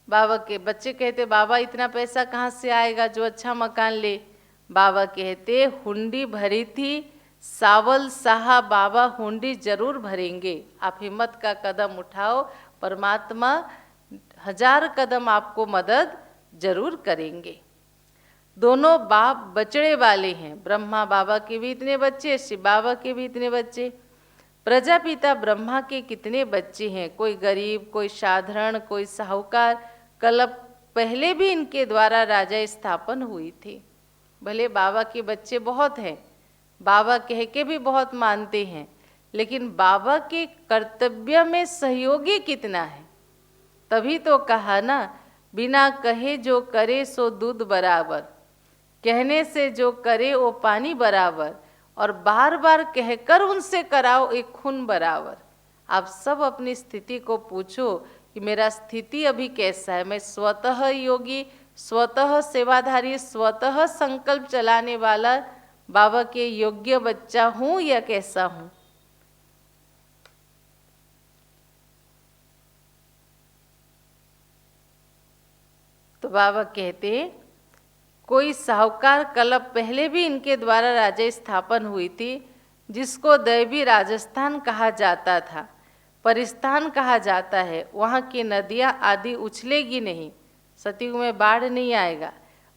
बाबा के बच्चे कहते, बाबा इतना पैसा कहाँ से आएगा जो अच्छा मकान ले। बाबा कहते, हुंडी भरी थी, सावल साहा बाबा हुंडी जरूर भरेंगे, आप हिम्मत का कदम उठाओ, परमात्मा 1000 कदम आपको मदद जरूर करेंगे। दोनों बाप बचड़े वाले हैं, ब्रह्मा बाबा के भी इतने बच्चे, शिव बाबा के भी इतने बच्चे। प्रजापिता ब्रह्मा के कितने बच्चे हैं, कोई गरीब, कोई साधारण, कोई साहूकार। कल्प पहले भी इनके द्वारा राजा स्थापन हुई थी। भले बाबा के बच्चे बहुत हैं, बाबा कह के भी बहुत मानते हैं, लेकिन बाबा के कर्तव्य में सहयोगी कितना है। तभी तो कहा ना, बिना कहे जो करे सो दूध बराबर, कहने से जो करे वो पानी बराबर, और बार बार कहकर उनसे कराओ एक खून बराबर। आप सब अपनी स्थिति को पूछो कि मेरा स्थिति अभी कैसा है। मैं स्वतः योगी, स्वतः सेवाधारी, स्वतः संकल्प चलाने वाला बाबा के योग्य बच्चा हूं या कैसा हूं। तो बाबा कहते, कोई साहूकार कल्प पहले भी इनके द्वारा राजा स्थापन हुई थी, जिसको दैवी राजस्थान कहा जाता था, परिस्थान कहा जाता है। वहाँ की नदियाँ आदि उछलेगी नहीं, सतयुग में बाढ़ नहीं आएगा।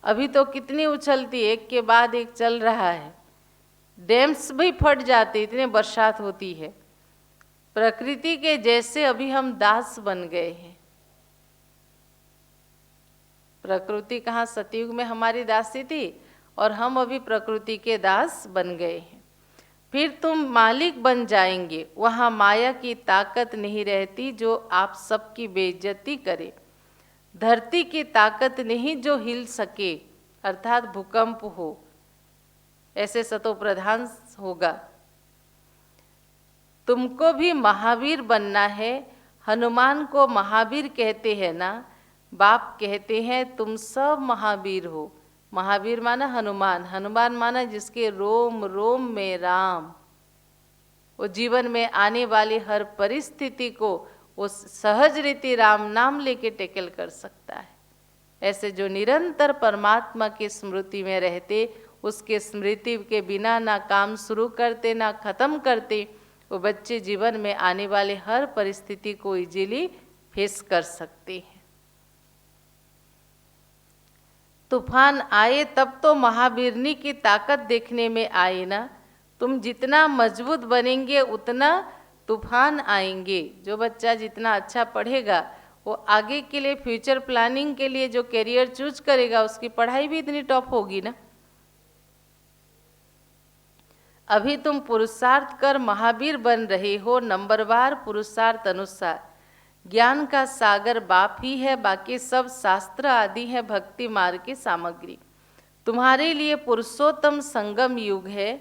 अभी तो कितनी उछलती, एक के बाद एक चल रहा है। डैम्स भी फट जाते, इतने बरसात होती है। प्रकृति के जैसे अभी हम दास बन गए हैं। प्रकृति कहाँ सतयुग में हमारी दासी थी, और हम अभी प्रकृति के दास बन गए हैं। फिर तुम मालिक बन जाएंगे, वहाँ माया की ताकत नहीं रहती जो आप सबकी बेइज्जती करे। धरती की ताकत नहीं जो हिल सके, अर्थात भूकंप हो, ऐसे सतो प्रधान होगा। तुमको भी महावीर बनना है। हनुमान को महावीर कहते हैं ना, बाप कहते हैं तुम सब महावीर हो। महावीर माना हनुमान, हनुमान माना जिसके रोम रोम में राम। वो जीवन में आने वाली हर परिस्थिति को वो सहज रीति राम नाम लेके टेकल कर सकता है। ऐसे जो निरंतर परमात्मा की स्मृति में रहते, उसके स्मृति के बिना ना काम शुरू करते ना खत्म करते, वो बच्चे जीवन में आने वाले हर परिस्थिति को इजीली फेस कर सकते हैं। तूफान आए तब तो महावीरनी की ताकत देखने में आए ना। तुम जितना मजबूत बनेंगे उतना तूफान आएंगे। जो बच्चा जितना अच्छा पढ़ेगा, वो आगे के लिए फ्यूचर प्लानिंग के लिए जो करियर चूज करेगा, उसकी पढ़ाई भी इतनी टॉप होगी ना। अभी तुम पुरुषार्थ कर महावीर बन रहे हो, नंबरवार पुरुषार्थ अनुसार। ज्ञान का सागर बाप ही है, बाकी सब शास्त्र आदि है भक्ति मार्ग की सामग्री। तुम्हारे लिए पुरुषोत्तम संगम युग है।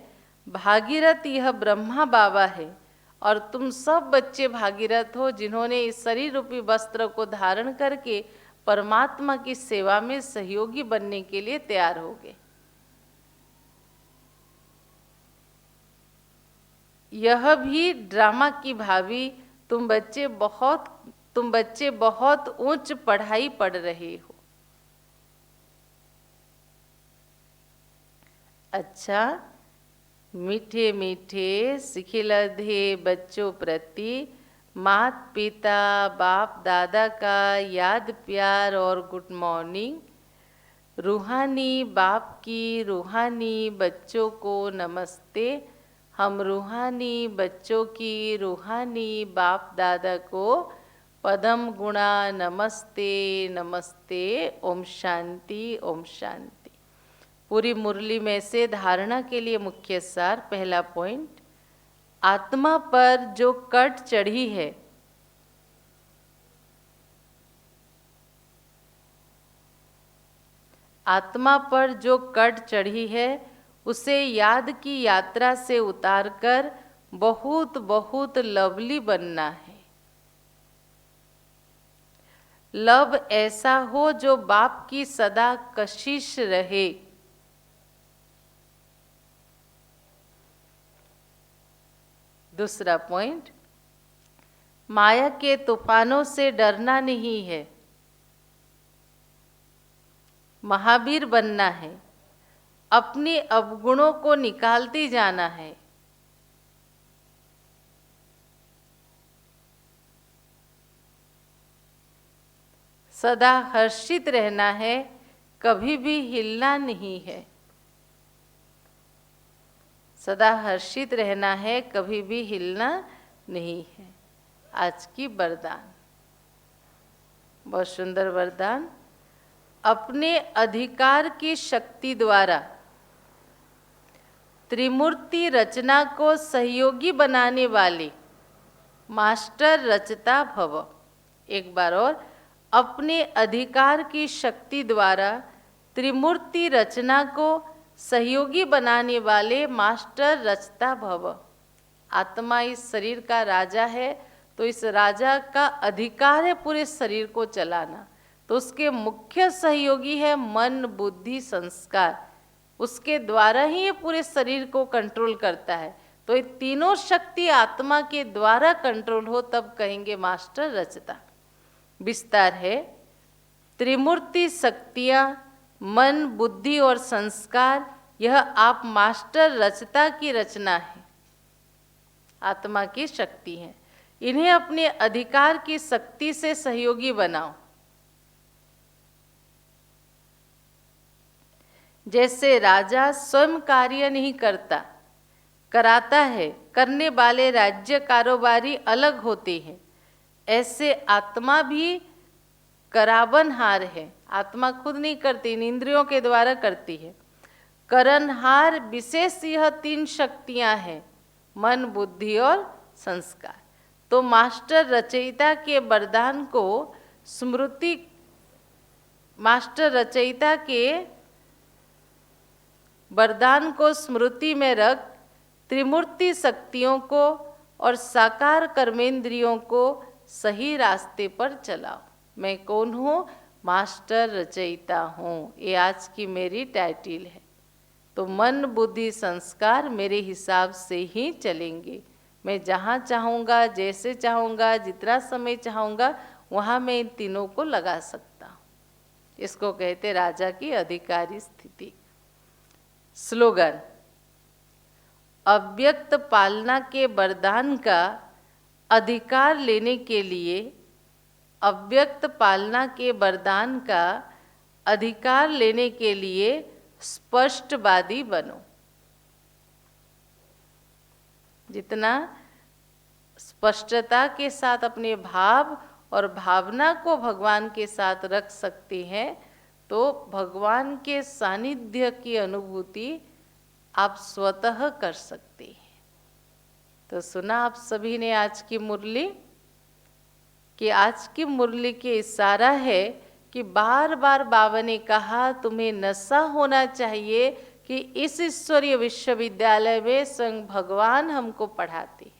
भागीरथ यह ब्रह्मा बाबा है और तुम सब बच्चे भागीरथ हो, जिन्होंने इस शरीर रूपी वस्त्र को धारण करके परमात्मा की सेवा में सहयोगी बनने के लिए तैयार हो गए। यह भी ड्रामा की भाभी, तुम बच्चे बहुत उच्च पढ़ाई पढ़ रहे हो। अच्छा, मीठे मीठे सिखिलधे बच्चों प्रति माता पिता बाप दादा का याद प्यार और गुड मॉर्निंग। रूहानी बाप की रूहानी बच्चों को नमस्ते। हम रूहानी बच्चों की रूहानी बाप दादा को पदम गुणा नमस्ते नमस्ते। ओम शांति ओम शांति। पूरी मुरली में से धारणा के लिए मुख्य सार। पहला पॉइंट, आत्मा पर जो कट चढ़ी है, आत्मा पर जो कट चढ़ी है उसे याद की यात्रा से उतारकर बहुत बहुत लवली बनना है। लव ऐसा हो जो बाप की सदा कशिश रहे। दूसरा पॉइंट, माया के तूफानों से डरना नहीं है, महावीर बनना है। अपने अवगुणों को निकालती जाना है। सदा हर्षित रहना है, कभी भी हिलना नहीं है। सदा हर्षित रहना है, कभी भी हिलना नहीं है। आज की वरदान, बहुत सुंदर वरदान। अपने अधिकार की शक्ति द्वारा त्रिमूर्ति रचना को सहयोगी बनाने वाले मास्टर रचता भव। एक बार और, अपने अधिकार की शक्ति द्वारा त्रिमूर्ति रचना को सहयोगी बनाने वाले मास्टर रचता भव। आत्मा इस शरीर का राजा है, तो इस राजा का अधिकार है पूरे शरीर को चलाना। तो उसके मुख्य सहयोगी है मन बुद्धि संस्कार। उसके द्वारा ही ये पूरे शरीर को कंट्रोल करता है। तो ये तीनों शक्ति आत्मा के द्वारा कंट्रोल हो तब कहेंगे मास्टर रचता। विस्तार है, त्रिमूर्ति शक्तियाँ मन बुद्धि और संस्कार, यह आप मास्टर रचता की रचना है, आत्मा की शक्ति है। इन्हें अपने अधिकार की शक्ति से सहयोगी बनाओ। जैसे राजा स्वयं कार्य नहीं करता, कराता है, करने वाले राज्य कारोबारी अलग होते हैं, ऐसे आत्मा भी करावनहार है। आत्मा खुद नहीं करती, इन इंद्रियों के द्वारा करती है। करनहार विशेष यह तीन शक्तियां हैं, मन बुद्धि और संस्कार। तो मास्टर रचयिता के वरदान को स्मृति, मास्टर रचयिता के वरदान को स्मृति में रख त्रिमूर्ति शक्तियों को और साकार कर्मेंद्रियों को सही रास्ते पर चलाओ। मैं कौन हूँ? मास्टर रचयिता हूँ। ये आज की मेरी टाइटिल है। तो मन बुद्धि संस्कार मेरे हिसाब से ही चलेंगे। मैं जहाँ चाहूँगा, जैसे चाहूँगा, जितना समय चाहूँगा, वहाँ मैं इन तीनों को लगा सकता हूँ। इसको कहते राजा की अधिकारी स्थिति। स्लोगन, अव्यक्त पालना के वरदान का अधिकार लेने के लिए, अव्यक्त पालना के वरदान का अधिकार लेने के लिए स्पष्टवादी बनो। जितना स्पष्टता के साथ अपने भाव और भावना को भगवान के साथ रख सकते हैं, तो भगवान के सानिध्य की अनुभूति आप स्वतः कर सकते हैं। तो सुना आप सभी ने आज की मुरली, कि आज की मुरली के इशारा है कि बार बार बाबा ने कहा तुम्हें नशा होना चाहिए कि इस ईश्वरीय विश्वविद्यालय में स्वयं भगवान हमको पढ़ाते हैं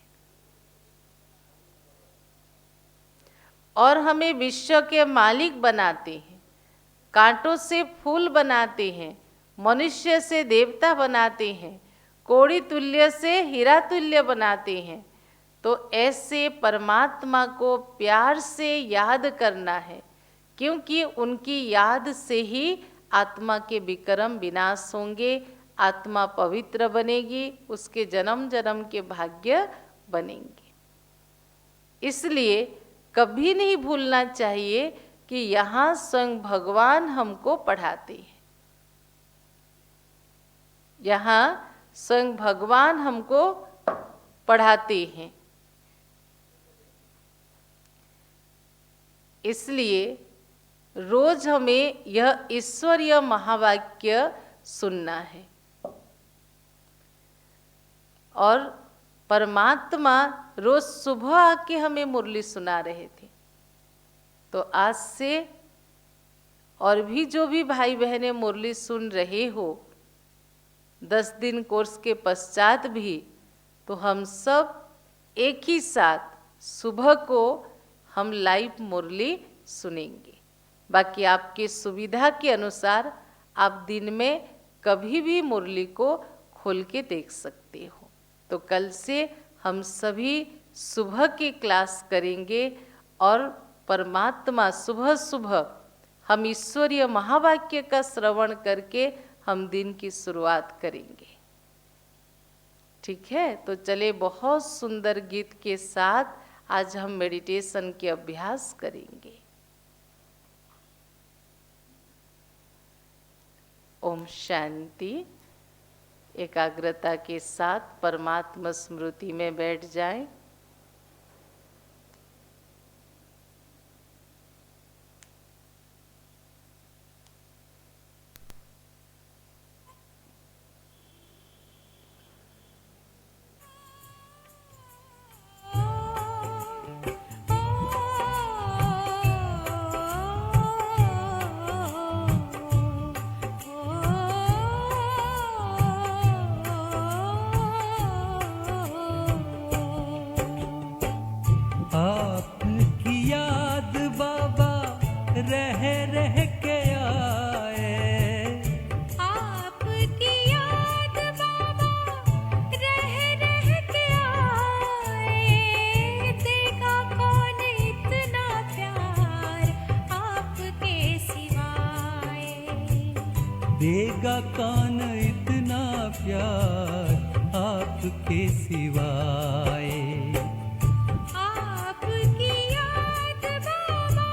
और हमें विश्व के मालिक बनाते हैं, कांटों से फूल बनाते हैं, मनुष्य से देवता बनाते हैं, कोड़ी तुल्य से हीरा तुल्य बनाते हैं। तो ऐसे परमात्मा को प्यार से याद करना है, क्योंकि उनकी याद से ही आत्मा के विक्रम विनाश होंगे, आत्मा पवित्र बनेगी, उसके जन्म जन्म के भाग्य बनेंगे। इसलिए कभी नहीं भूलना चाहिए कि यहाँ स्वयं भगवान हमको पढ़ाते हैं, यहाँ स्वयं भगवान हमको पढ़ाते हैं। इसलिए रोज हमें यह ईश्वरीय महावाक्य सुनना है। और परमात्मा रोज सुबह आके हमें मुरली सुना रहे थे। तो आज से और भी जो भी भाई बहनें मुरली सुन रहे हो, 10 दिन कोर्स के पश्चात भी, तो हम सब एक ही साथ सुबह को हम लाइव मुरली सुनेंगे। बाकी आपकी सुविधा के अनुसार आप दिन में कभी भी मुरली को खोल के देख सकते हो। तो कल से हम सभी सुबह की क्लास करेंगे और परमात्मा सुबह सुबह हम ईश्वरीय महावाक्य का श्रवण करके हम दिन की शुरुआत करेंगे। ठीक है, तो चले बहुत सुंदर गीत के साथ आज हम मेडिटेशन के अभ्यास करेंगे। ओम शांति। एकाग्रता के साथ परमात्मा स्मृति में बैठ जाएं। देगा कौन इतना प्यार आपके सिवाय। आपकी याद बाबा।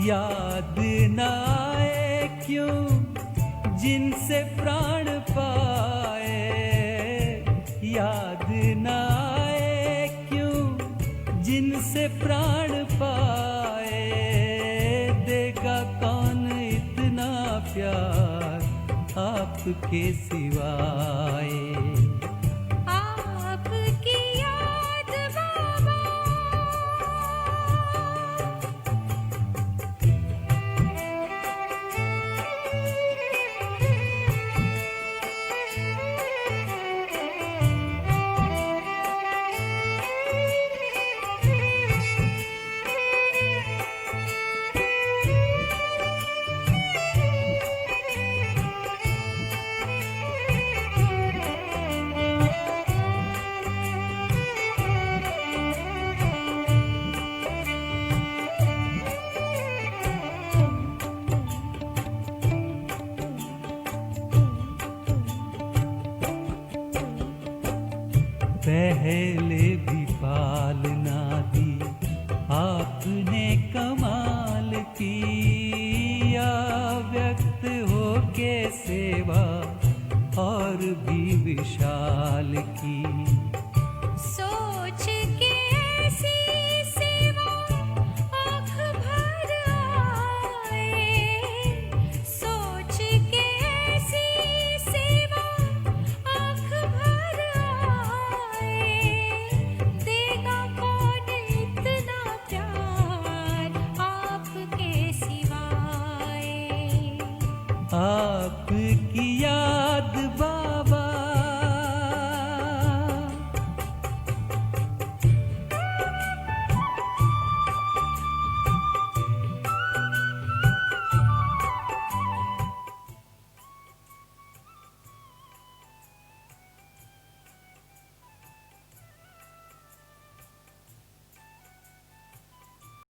याद न आए क्यों जिनसे प्राण पाए, याद न आए क्यों जिनसे प्राण पाए। देगा कौन इतना प्यार आपके सिवाय। पहले भी पालना दी आपने कमाल की, या व्यक्त हो के सेवा और भी विशाल की। सोच के ऐसी सेवा आँख भर आए, सोच के ऐसी सेवा आँख भर आए, देगा कौन इतना प्यार आपके सिवाय।